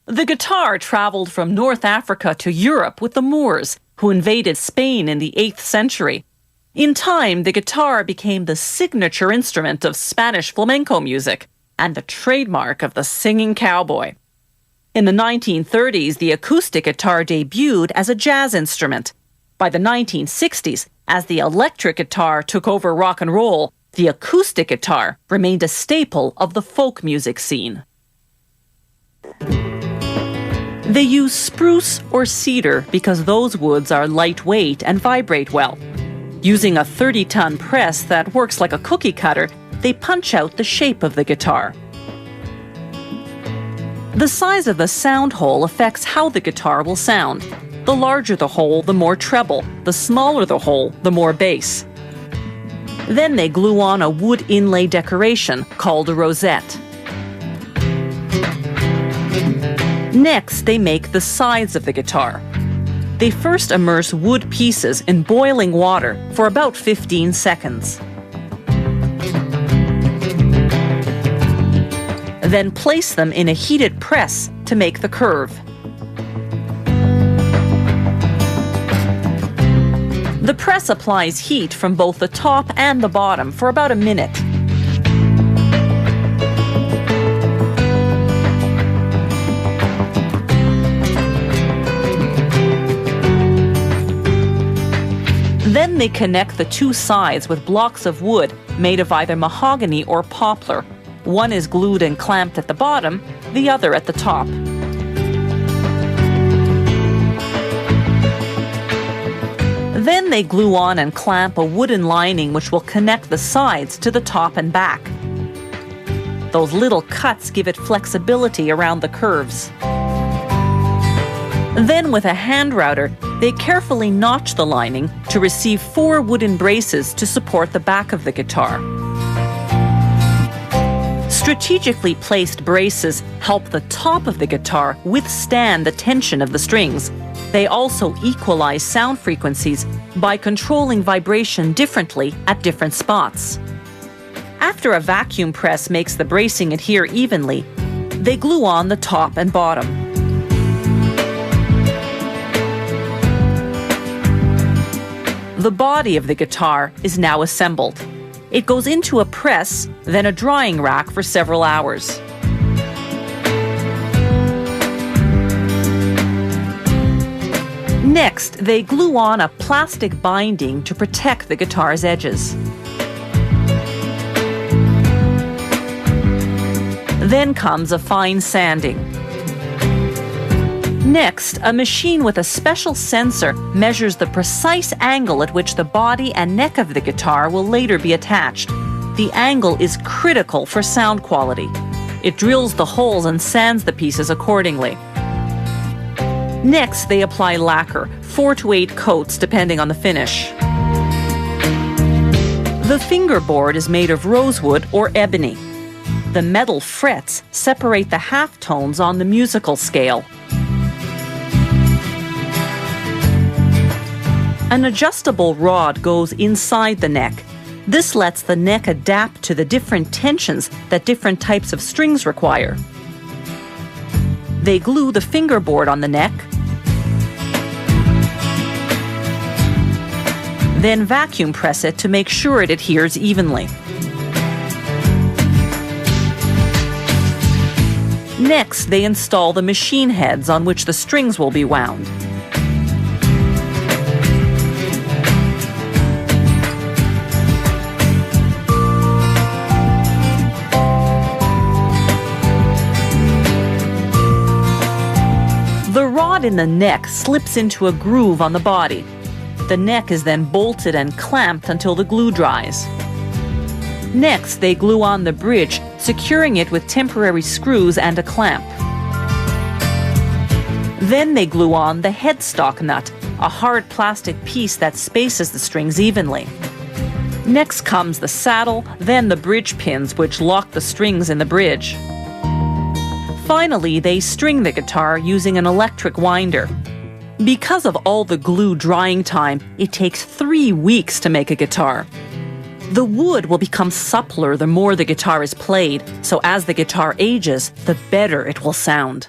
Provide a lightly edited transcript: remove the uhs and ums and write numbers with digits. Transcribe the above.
The guitar traveled from North Africa to Europe with the Moors, who invaded Spain in the 8th century. In time, the guitar became the signature instrument of Spanish flamenco music and the trademark of the singing cowboy. In the 1930s, the acoustic guitar debuted as a jazz instrument. By the 1960s, as the electric guitar took over rock and roll, the acoustic guitar remained a staple of the folk music scene. They use spruce or cedar because those woods are lightweight and vibrate well. Using a 30-ton press that works like a cookie cutter, they punch out the shape of the guitar. The size of the sound hole affects how the guitar will sound. The larger the hole, the more treble. The smaller the hole, the more bass. Then they glue on a wood inlay decoration called a rosette. Next, they make the sides of the guitar. They first immerse wood pieces in boiling water for about 15 seconds. Then place them in a heated press to make the curve. The press applies heat from both the top and the bottom for about a minute. Then they connect the two sides with blocks of wood made of either mahogany or poplar. One is glued and clamped at the bottom, the other at the top. Then they glue on and clamp a wooden lining which will connect the sides to the top and back. Those little cuts give it flexibility around the curves. Then with a hand router, they carefully notch the lining to receive 4 wooden braces to support the back of the guitar. Strategically placed braces help the top of the guitar withstand the tension of the strings. They also equalize sound frequencies by controlling vibration differently at different spots. After a vacuum press makes the bracing adhere evenly, they glue on the top and bottom. The body of the guitar is now assembled. It goes into a press, then a drying rack for several hours. Next, they glue on a plastic binding to protect the guitar's edges. Then comes a fine sanding. Next, a machine with a special sensor measures the precise angle at which the body and neck of the guitar will later be attached. The angle is critical for sound quality. It drills the holes and sands the pieces accordingly. Next, they apply lacquer, 4 to 8 coats depending on the finish. The fingerboard is made of rosewood or ebony. The metal frets separate the halftones on the musical scale. An adjustable rod goes inside the neck. This lets the neck adapt to the different tensions that different types of strings require. They glue the fingerboard on the neck, then vacuum press it to make sure it adheres evenly. Next, they install the machine heads on which the strings will be wound. The rod in the neck slips into a groove on the body. The neck is then bolted and clamped until the glue dries. Next, they glue on the bridge, securing it with temporary screws and a clamp. Then they glue on the headstock nut, a hard plastic piece that spaces the strings evenly. Next comes the saddle, then the bridge pins which lock the strings in the bridge. Finally, they string the guitar using an electric winder. Because of all the glue drying time, it takes 3 weeks to make a guitar. The wood will become suppler the more the guitar is played, so as the guitar ages, the better it will sound.